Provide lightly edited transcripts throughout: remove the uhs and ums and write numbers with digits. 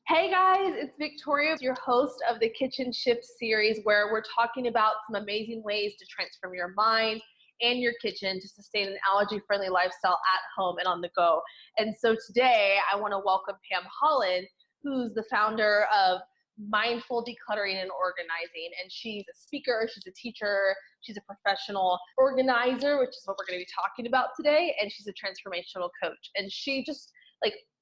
Hey guys, it's Victoria, your host of the Kitchen Shift series, where we're talking about some amazing ways to transform your mind and your kitchen to sustain an allergy-friendly lifestyle at home and on the go. And so today I want to welcome Pam Holland, who's the founder of Mindful Decluttering and Organizing. And she's a speaker, she's a teacher, she's a professional organizer, which is what we're going to be talking about today. And she's a transformational coach. And she just,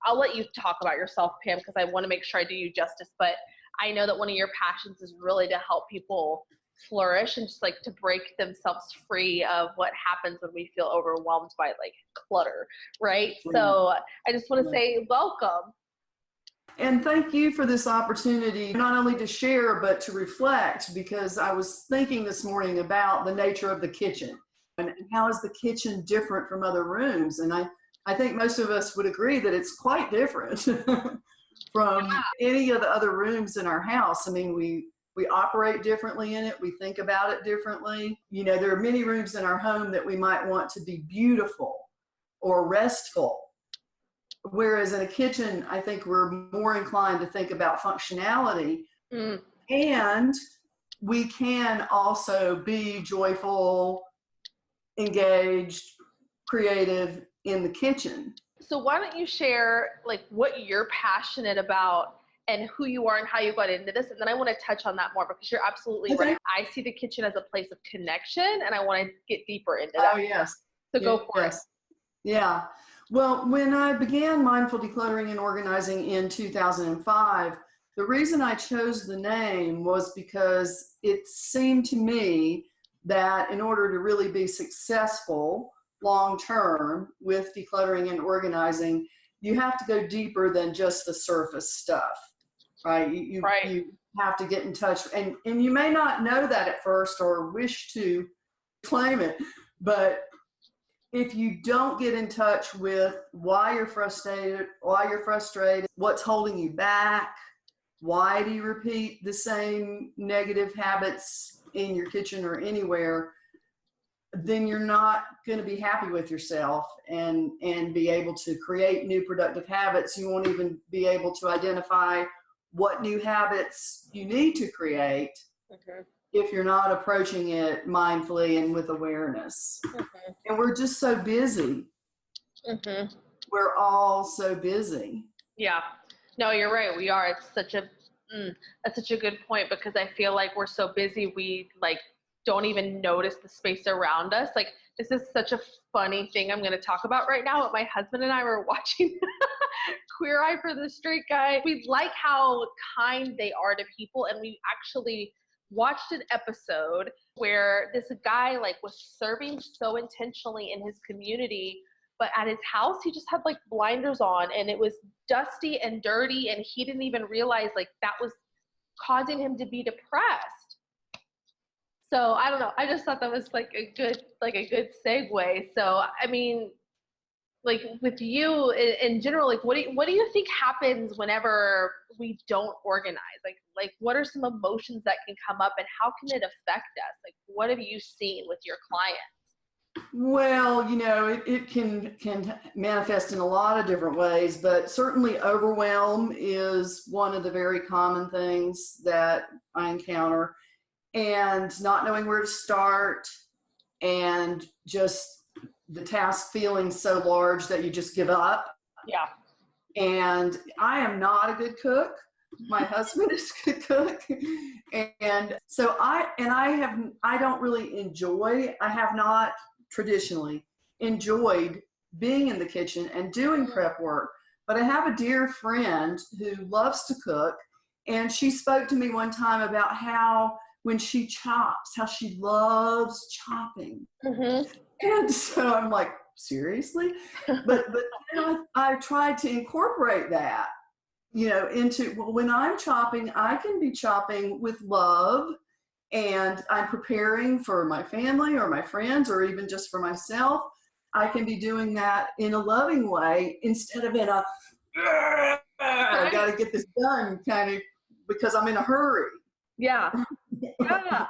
I'll let you talk about yourself, Pam, because I want to make sure I do you justice. But I know that one of your passions is really to help people flourish and just to break themselves free of what happens when we feel overwhelmed by clutter, right? So I just want to say welcome. And thank you for this opportunity, not only to share, but to reflect, because I was thinking this morning about the nature of the kitchen and how is the kitchen different from other rooms. And I think most of us would agree that it's quite different from any of the other rooms in our house. I mean, we operate differently in it. We think about it differently. You know, there are many rooms in our home that we might want to be beautiful or restful. Whereas in a kitchen, I think we're more inclined to think about functionality. And we can also be joyful, engaged, creative in the kitchen. So why don't you share what you're passionate about and who you are and how you got into this? And then I want to touch on that more, because you're absolutely right. I see the kitchen as a place of connection, and I want to get deeper into that. Oh, yes. So go for it. Yeah. Well, when I began Mindful Decluttering and Organizing in 2005, the reason I chose the name was because it seemed to me that in order to really be successful long-term with decluttering and organizing, you have to go deeper than just the surface stuff, right? You have to get in touch, and you may not know that at first or wish to claim it, but if you don't get in touch with why you're frustrated, what's holding you back, why do you repeat the same negative habits in your kitchen or anywhere, then you're not going to be happy with yourself and be able to create new productive habits. You won't even be able to identify what new habits you need to create if you're not approaching it mindfully and with awareness. And we're just so busy. We're all so busy. Yeah. No, you're right. We are. It's such a that's such a good point, because I feel like we're so busy we don't even notice the space around us. This is such a funny thing I'm going to talk about right now. But my husband and I were watching Queer Eye for the Straight Guy. We like how kind they are to people, and we actually watched an episode where this guy was serving so intentionally in his community, but at his house he just had blinders on, and it was dusty and dirty, and he didn't even realize that was causing him to be depressed. So I don't know, I just thought that was a good segue. So I mean, with you in general, what do you think happens whenever we don't organize? What are some emotions that can come up, and how can it affect us? What have you seen with your clients? Well, you know, it can manifest in a lot of different ways, but certainly overwhelm is one of the very common things that I encounter, and not knowing where to start, and just the task feeling so large that you just give up. Yeah. And I am not a good cook. My husband is a good cook. And so I don't really enjoy, I have not traditionally enjoyed being in the kitchen and doing prep work. But I have a dear friend who loves to cook, and she spoke to me one time about how when she chops, how she loves chopping. And so I'm like, seriously? But I tried to incorporate that, into, when I'm chopping, I can be chopping with love, and I'm preparing for my family or my friends or even just for myself. I can be doing that in a loving way instead of in a, I got to get this done kind of, because I'm in a hurry. Yeah. Yeah.